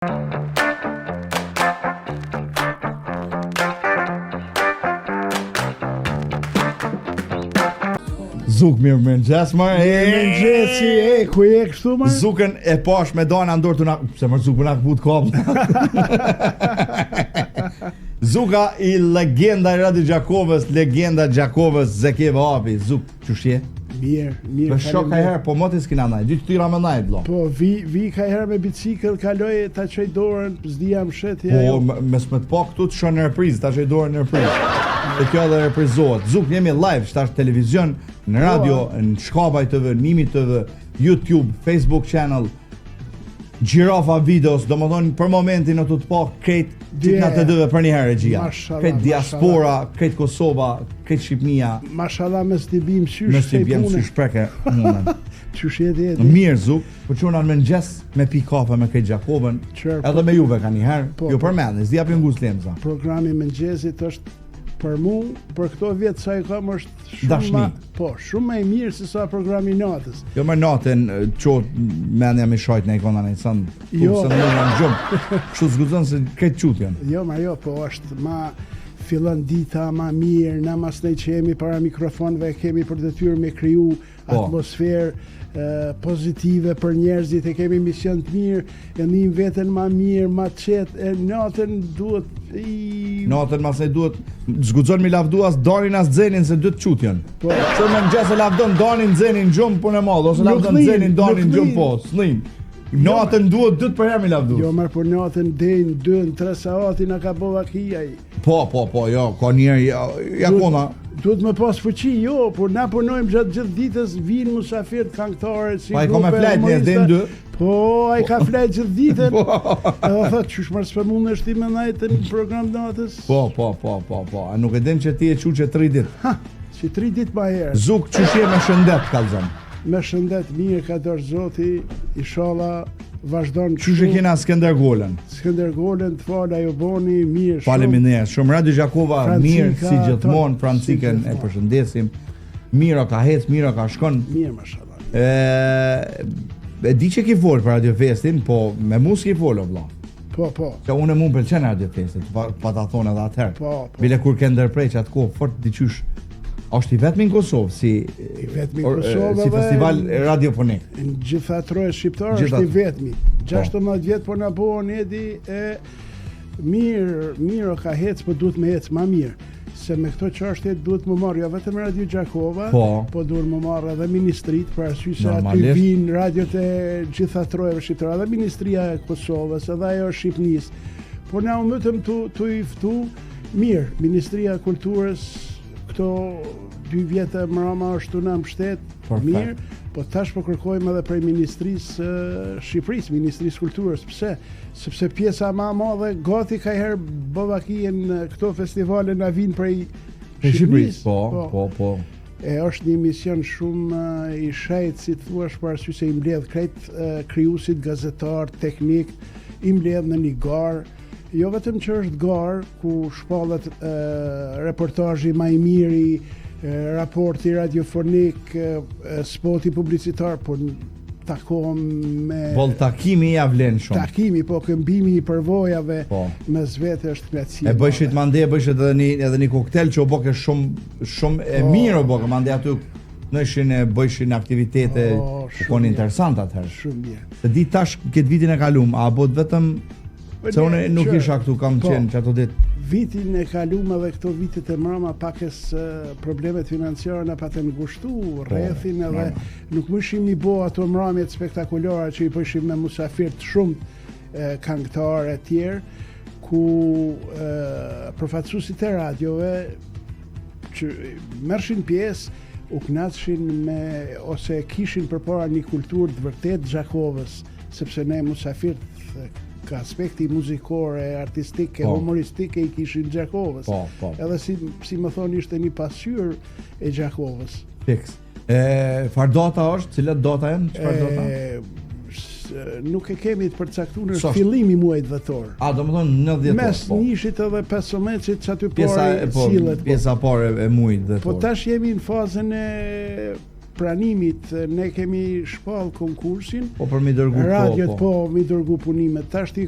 Zuk mirëmëngjes marr. Mirëmëngjesi, ku je kështu më? Zukën e pash me dana ndor të na, pse më Zuk na kaput kop. Zuka I legenda e Radio Gjakovës, legenda Gjakovës Zekeva Api. Zuk, çushje? Mirë. Po shok ka herë, po moti s'kina ndaj. Dy tyra më ndaj vëlla. Po vi ka herë me bicikëll, kaloj ta çoj dorën, s'dia mshet ja. Po mes me të pa këtu të shon në reprizë, ta çoj dorën në reprizë. Dhe kjo edhe reprizohet. Zuk, jemi live, shtash televizion, në radio, në Shkapaj TV, Nimi TV, YouTube, Facebook channel, Gjirafa Videos, domethënë për momentin në të pa krejt gjithë të dëve për një herë regjia. Krejt diaspora, krejt Kosova, krejt Shqipnia. Mashallah mes t'i bim sysh. Mes t'i bim sysh preke. Qysh jeti? Mirë Zuk, po çuna në mëngjes me pi kafe me krejt Gjakovën. Edhe me juve ka një herë. Jo përmendni, s'di japim gust lemza. Programi mëngjesit është për mu, për këto vjetë sa I kam është shumë më I mirë se sa programi natës. Jo më natën çot mendja me shajt në ikona në son. Jo, se më janë gjum. Kështu zgudzon se këtë çutjen. Jo, po është ma fillon dita ma mirë, na mas ne që jemi para mikrofonëve kemi për detyrë me kriju atmosferë pozitive për njerëzit, e kemi mision të mirë, e njim veten ma mirë, ma qetë, e natën duhet Natën mas e duhet zgudzon mi lavduas danin as xenin se dytë çutjen. Po çdo mëngjes e lavdon danin xenin gjum punë mall ose lavdon xenin danin gjum po, snim. Natën duhet dytë për herë mi lavduas. Jo, marr për natën dejnë 2-3 saati na ka bova kia. Po, jo, ka njerë ja kona. Duhet me pas fuqi, jo, por na punojmë gjatë gjithë ditës, vinë musafirët këngëtarë, si grupe. Pa I ka me flajt një dhe ndë. Po, ai ka flajt gjithë ditën. Edhe thot, qysh marrë s'pe mund është ti me najtë në program natës? Po. A nuk e din që ti e quqe 3 ditë? Ha, si 3 ditë ma herë. Zuk, qysh je me shëndet, kalzëm? Me shëndet mirë ka dorë Zoti, inshallah vazhdon. Qysh e kena Skënder Golën? Skënder Golën, të falë ajo boni, mirë shumë. Faleminderit. Shumë Radio Gjakova, mirë si gjithmonë, Francikën e përshëndesim. Mira ka hec, mira ka shkon. Mirë, mashallah. E di që ki folë për Radio Festin, po me mu s'ki folë, vlla. Po. Që unë mu pëlqen Radio Festin, pa ta thonë edhe atëherë. Po. Bile kur ke ndërprej që atë kohë, fort diqysh. Është I vetmi në Kosovë si festival radiofonik. Në gjitha troje shqiptarë është I vetmi. 16 vjetë po na bohën edi e mirë ka hec, po duhet me hec ma mirë. Se me këto çështje duhet më marrë jo vetëm Radio Gjakova, po duhet më marrë edhe ministrit, për arsye se aty vinë radiot e gjitha trojeve shqiptare, edhe Ministria e Kosovës, edhe ajo Shqipnisë. Po na u mëtëm tu I ftu mirë, Ministria e Kulturës këto 2 vjetë mrama është në mbështet, mirë, po tash po kërkojmë edhe prej Ministrisë Shqipërisë, Ministrisë Kulturës. Pse? Sepse pjesa ma madhe gati ka herë bovakien këto festivale na vinë prej Shqipërisë. Po. E është një mision shumë I shejt, si të thuash, për arsye se I mbledh krejt krijuesit, gazetar, teknik, I mbledh në një garë. Jo vetëm që është garë ku shpallet reportazhi më I miri, raporti radiofonik, spoti publicitar, po takohem me takimi ja vlen shumë. Takimi, po këmbimi I përvojave mes vete është knatësi. E bëshit mande, bëshit edhe një koktel që o bëke shumë e mirë o bëke, mande aty në ishin e bëjshin aktivitete që konë interesant atëherë. Shumë mirë. Se di tash këtë vitin e kalum, a bot vetëm se unë nuk isha këtu, kam qenë që ato ditë. Vitin e kalum edhe këto vitet e mrama pakes problemet financiare na patë ngushtu rrethin edhe nuk më ishim I bo ato mramjet spektakolare që I pëshim me musafirët shumë këngëtarë e tjerë, ku përfaqësuesit e radiove që mershin pjesë u knaqshin me ose kishin përpara një kulturë të vërtet Gjakovës, sepse ne musafirët ka aspekti muzikore, artistike, humoristike I kishin Gjakovës. Edhe si më thonë ishte një pasqyrë e Gjakovës. Fiks. Farë data është? Cilat data janë? Çfarë data? Nuk e kemi të përcaktuar në fillimi muajit dhjetor. Do më thonë 90 dhjetor. Mes nishit edhe 15-it që aty parë sillet. Pjesa parë e muajit dhjetor. Po tash jemi në fazën e pranimit ne kemi shpall konkursin. Po për mi dërgu radiot mi dërgu punimet. Tash ti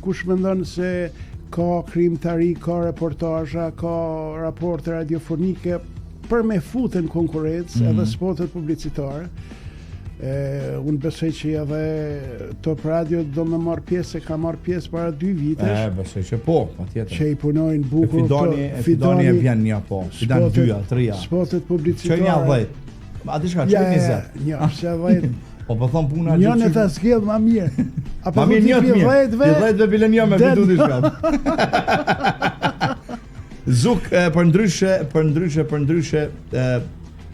kush mendon se ka krimtari, ka reportazha, ka raporte radiofonike për me futen konkurrencë edhe spotet publicitare. Unë besoj që edhe Top Radio do me marrë pjesë, ka marrë pjesë para 2 vitesh. Besoj që patjetër. Që i punojnë bukur. Fidoni e vjen një Fidan 2-a, 3-a. Spotet publicitare. Që një 10. A di shka, që 20? Një, se 10. Po thon puna që një ta zgjedh më mirë. Apo më mirë 10 bile një me vitu di shka. Zuk, për ndryshe,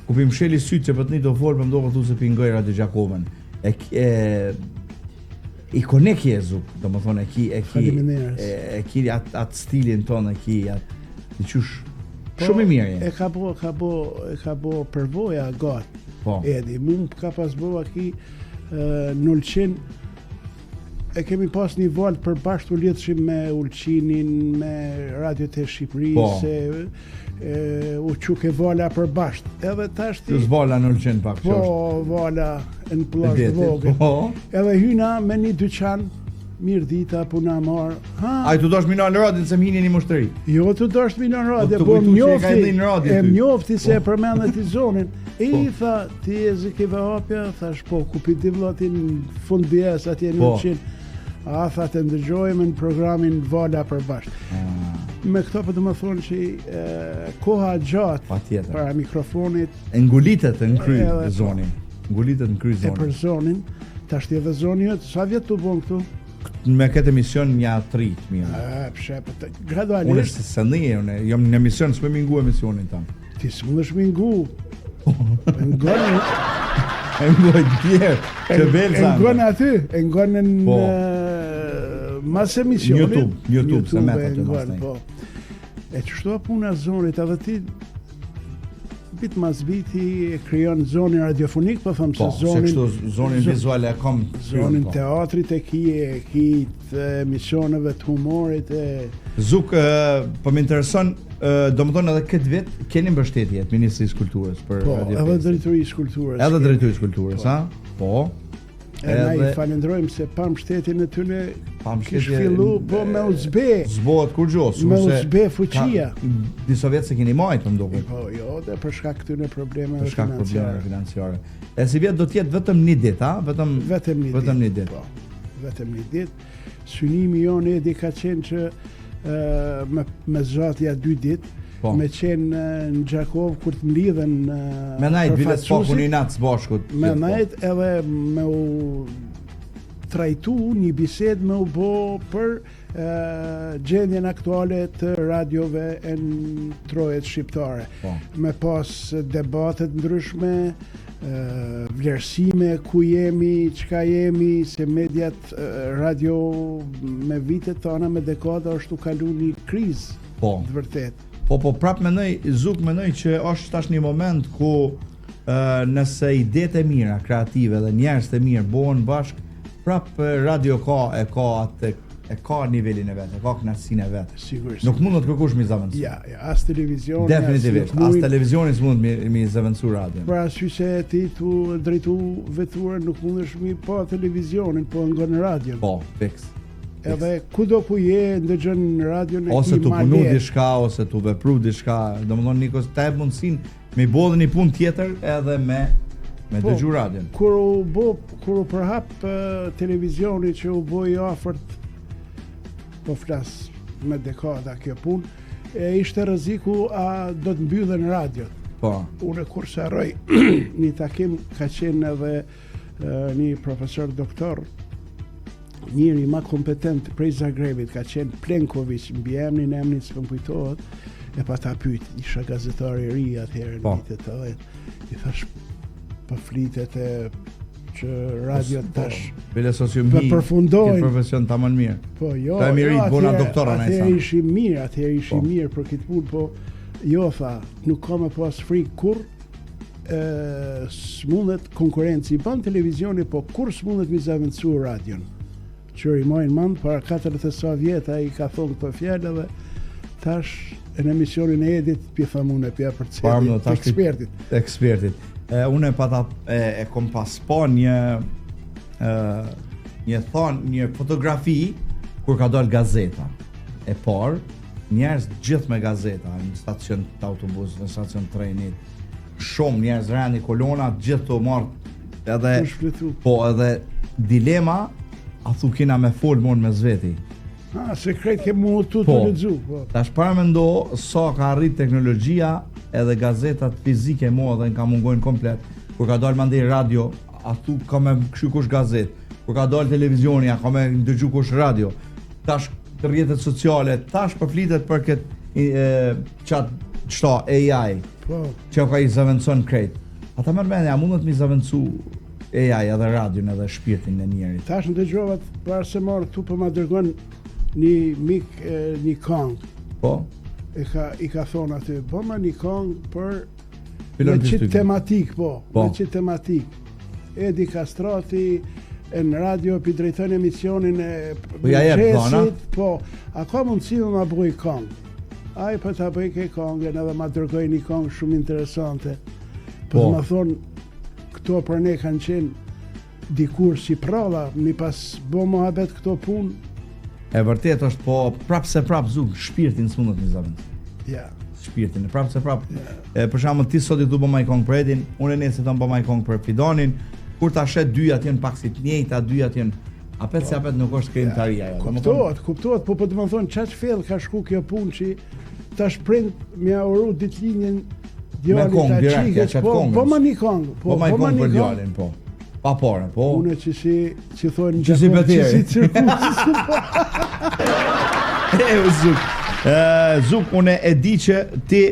ku pi msheli sytë që për të një të folë, për mdo këtu se pingoj Radio Gjakovën. Ikonik je, Zuk, do më thonë, e ki atë stilin tonë, e ki atë, i qush, shumë i mirë je. E ka bo përvoja gatë. Edi, mund ka pas bo aki 0-100. E kemi pas një valë për bashkë të lidhshim me Ulqinin, me Radio të Shqipërisë, u quke vala për bashkë. Edhe tash ti... Just vala në Ulqin pak që është. Po, vala në plash vogël. Edhe hyna me një dyqan, mirë dita, puna marë. A i të dosh mina në radin se më hini një mushtëri? Jo, të dosh mina në radin, po mjofti se e përmendet i zonin. E i tha, ti e zikive hapja, thash po, ku piti vlatin fund bjes atje në Ulqin. A tha të ndëgjojme në programin Vala për bashkë. Me këto për të më thonë që koha gjatë para mikrofonit. Ngulitet në kry zonin. Ngulitet në kry zonin. E për zonin, ta shti edhe zonin, sa vjetë të bon këtu? Me këtë emision një 3 të mirë. Gradualisht. Unë është se një, jam në emision, s'me mingu emisionin tamë. Ti s'më është mingu. E ngoj tjerë, që belë zanë. E ngonë aty, e ngonë në mas emisionit. YouTube, se me të ngonë, po. E qështu puna zonit, edhe ti bit mas biti e kryon zonin radiofonik, po thëmë se zonin... Po, se kështu zonin vizuale e kom... Zonin teatrit e ki të emisioneve të humorit e... Zuk, po më intereson, do më thonë edhe këtë vit, keni mbështetje të Ministrisë Kulturës për Radio 5. Po, edhe Drejtorisë Kulturës. Edhe Drejtorisë Kulturës, ha? Po. Na i falendrojmë se pa mbështetjen e tyre kishë fillu, po me u zbe. Zbohet kur gjos. Me u zbe fuqia. Disa vjetë se keni majtë, më duket. Po, jo, dhe për shkak këtyre problemeve financiare. Për shkak problemeve financiare. E si vjetë do tjetë vetëm një dit, ha? Vetëm një dit. Po, vetëm një dit. Synimi jonë Edi ka qenë që me zhatja 2 dit, me qenë në Gjakov kur të mlidhen me najt bilet spakun i natë bashkut. Me najt edhe me u trajtu një bised me u bo për gjendjen aktuale të radiove në trojet shqiptare. Me pas debatet ndryshme, vlerësime, ku jemi, çka jemi, se mediat radio me vitet tona, me dekada është u kalu një krizë, të vërtet. Po, prap Zuk menoj që është tash një moment ku nëse idetë e mira, kreative dhe njerëz të mirë bohen bashk, prap radio e ka nivelin e vetë, e ka knatësinë e vetë. Sigurisht. Nuk mund të kërkush mi zëvendësu. Ja, as televizioni. Definitivisht, as televizioni s'mund mi zëvendësu radio. Pra arsye se ti tu drejtu veturën nuk mundesh mi pa televizionin, po ngon radion. Po, fiks. Edhe kudo ku je ndëgjon radion e ose tu punu diçka ose tu vepru diçka, domethënë Nikos ta jep mundsinë me bodhën një punë tjetër edhe me dëgju radion. Kur u përhap televizioni që u boi afërt, po flas me dekada kjo punë, ishte rreziku a do të mbyllen radiot. Po. Unë kur sa harroj një takim ka qenë edhe një profesor doktor, njëri ma kompetent prej Zagrebit, ka qenë Plenković, mbi emrin s'më kujtohet, e pa ta pyet, isha gazetar i ri atëherë në vitet 80. I thash, po flitet e që radio tash bile përfundojnë profesion tamam mirë. Po jo, atëherë ishim mirë për këtë punë, po jo tha, nuk ka me pas frikë kur s'mundet konkurenci i ban televizioni, po kur s'mundet mi zavendësu radion. Që i mojnë mand, para 40 vjeta i ka thonë këto fjallë dhe tash në emisionin e Edit pje thamune, pje për ekspertit. Unë e kom pas pa një fotografi kur ka dalë gazeta e parë, njerëz gjithë me gazeta në stacion të autobusit, në stacion të trenit, shumë njerëz rani kolona, gjithë të marrë edhe dilema, a thu kena me fol mon me zveti. Sekret ke mu të lexu. Tash para mendo sa ka arrit teknologjia edhe gazetat fizike mua dhe në ka mungojnë komplet. Kur ka dalë mandej radio, a thu ka me këshu kush gazet. Kur ka dalë televizioni, a ka me ndëgju kush radio. Tash të rrjetet sociale, tash përflitet për këtë qëta AI, që ka i zavendëson krejt. Ata mërmeni, a mundet mi zavendësu AI edhe radion edhe shpirtin e njerit? Tash në dëgjovat, parë se marë tu për ma dërgon një mik, një kong. Po? I ka thonë aty, po ma një kong për me qitë tematik, me qitë tematik. Edi Kastrati, në radio për drejton emisionin e mëngjesit, po, a ka mundësi me ma bëj kong? Ai për ta bëj ke kongën edhe ma dërgoj një kong shumë interesante. Po të ma thonë, këto për ne kanë qenë dikur si pralla, mi pas bo mohabet këto punë. E vërtet është, po prapë se prapë zuk, shpirtin së mundet një zavend. Ja. Shpirtin, prapë se prapë. Për shembull ti sot i du bëma i kong për Edin, unë e nesër të bëma i kong për Fidonin, kur ta shet dyja t'jen pak si t'njejta, dyja t'jen apet se apet nuk është krimtaria. Kuptohet, po të më thonë qaq fell ka shku kjo punë që ta shprind mja uru ditlinjen djallit ta qiket, po ma një kongë. Po ma i kongë për djallin, po. Pa pare, po. Une që si thonë që si beteri. Zuk. Zuk, une e di që ti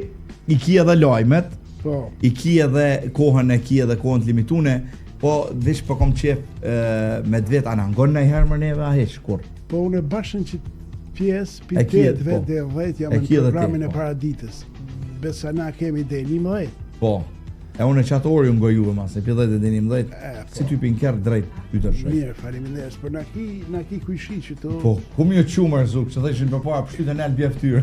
i ki edhe lajmet, i ki edhe kohën të limitune, po vish po kom qef me dvet, anë angon në i herë më neve, a heq, kur? Po une bashën që pjesë, pitet vetë dhe dhejt jam në programin e paraditës. Besa na kemi dhe 11. Po. E unë e qatë orë ju ngoj juve mas, e për 10 dhe 11, si ty për nkerë drejt ty të shoj. Mirë, faleminderit, për na ki kujshi që to... Po, ku mi o qumër, Zuk, që dhe ishin për para, pështu të nelë bjeftyrë.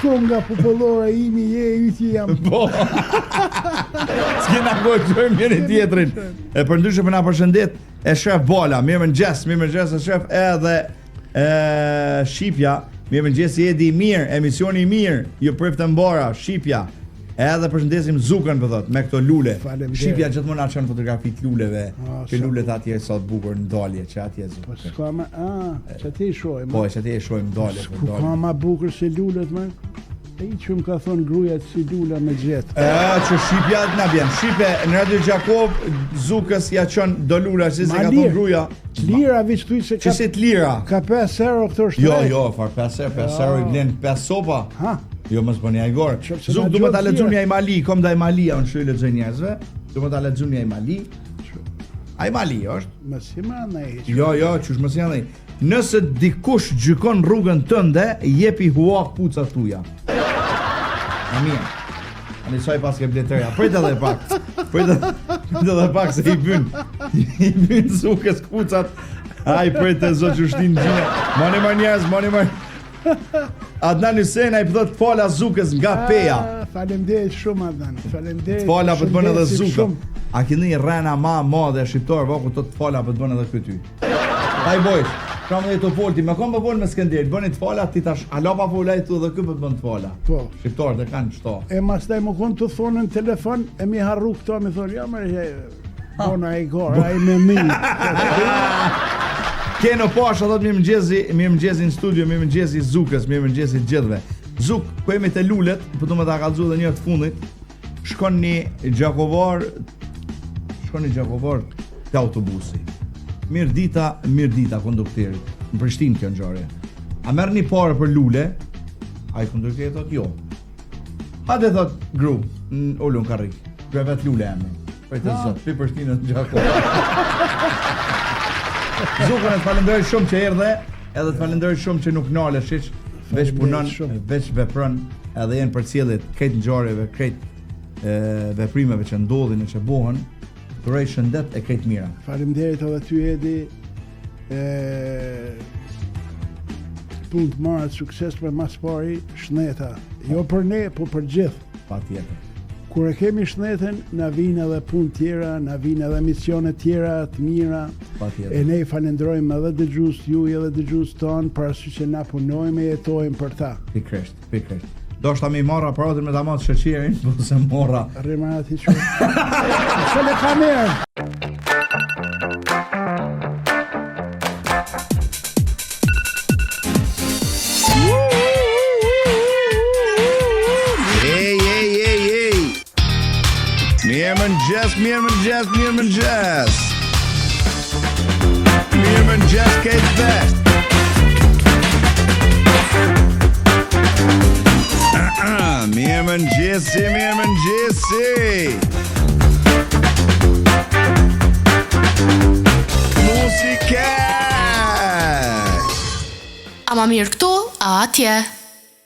Konga popullore imi je, yti jam. Po, s'kena ngoj qojmë njëri tjetrin. E për ndryshe për na përshëndet, e shef Bala, mirë mëngjes e shef edhe Shqipja, mirë mëngjes i Edi mirë, emisioni mirë, ju priftë mbara, Shqipja. Edhe përshëndesim Zukën për thot, me këto lule. Shqipja gjithmonë na çon fotografit luleve, që lulet atje sot bukur në dalje, që atje Zuk. Po s'ka më, që atje i shojmë. Po, që atje i shojmë dalje. Ku ka ma bukur se lulet, më? E i që më ka thonë grujat si lula me gjetë. Që Shqipja na bjen. Shqipe, në Radio Gjakov, Zukës ja qon do lula, si se ka thonë gruja. Lira, viç tuj se ka... Që si t'lira? Ka 5 euro këto shtrejt. Jo, far 5 euro i blen 5 sopa. Jo mos bëni ajgor. Zuk du më ta lexoni ai Mali, kom da ai Mali, unë shoj lexoj njerëzve. Du më ta lexoni ai Mali. Ai Mali është. Mos i mandaj. Jo, çush mos i mandaj. Nëse dikush gjykon rrugën tënde, jepi huak pucat tuja. Amin. Ani soi pas ke bletëria. Prit edhe pak. Prit edhe pak se i bën Zukës pucat. Ai prit të zot Jushtin gjina. Mani. Adnan Hysena i pëdhët fala Zukës nga peja. Faleminderit shumë Adnan. Faleminderit. Fala për të bënë edhe Zuka. A keni një rena ma madhe shqiptar, po ku të fala për të bënë edhe këty. Ai bojsh. Kam dhe të folti, me kom për folë me Skënderit, bëni të fala, ti tash, ala pa folaj tu dhe këtë për të bënë të fala. Po. Shqiptarët e kanë qëto. E mas taj më konë të thonë në telefon, e mi harru këto, mi thonë, ja mërë, bona e gorë, a i me mi. Keno Pasha thot mirë mëngjesi në studio, mirë mëngjesi Zukës, mirë mëngjesi gjithëve. Zuk, ku jemi te lulet, po do më ta kallëzoj edhe një të fundit. Shkon një Gjakovar te autobusi. Mirë dita kondukterit. Në Prishtinë kjo ngjarje. A merrni parë për lule? Ai kondukteri thot jo. Hajde thot gru, ulun karrik. Krevet lule jam. Për të zot, pi Prishtinën Gjakovar. Zukën e të falenderoj shumë që erdhe, edhe të falenderoj shumë që nuk nalesh hiç, veç punon, veç vepron, edhe jenë përcjellit krejt ngjarjeve, krejt veprimeve që ndodhin e që bëhen. Duroj shëndet e krejt mira. Faleminderit edhe ty Edi. Punë të marrë sukses për mas pari, shneta. Jo për ne, po për gjithë. Patjetër. Kur e kemi shnetën, na vinë edhe punë tjera, na vinë edhe misione tjera të mira. E ne falenderojmë edhe dëgjues ju edhe dëgjues ton, parasysh që na punojmë e jetojmë për ta. Pikërisht. Do shta mi marra aparatin me ta matë shëqirin, po se morra. Rrimara ti që. Shële kamerë! Mirëmëngjes Kate Best. Mirëmëngjesi. Muzika. Ama mirë këtu, a atje.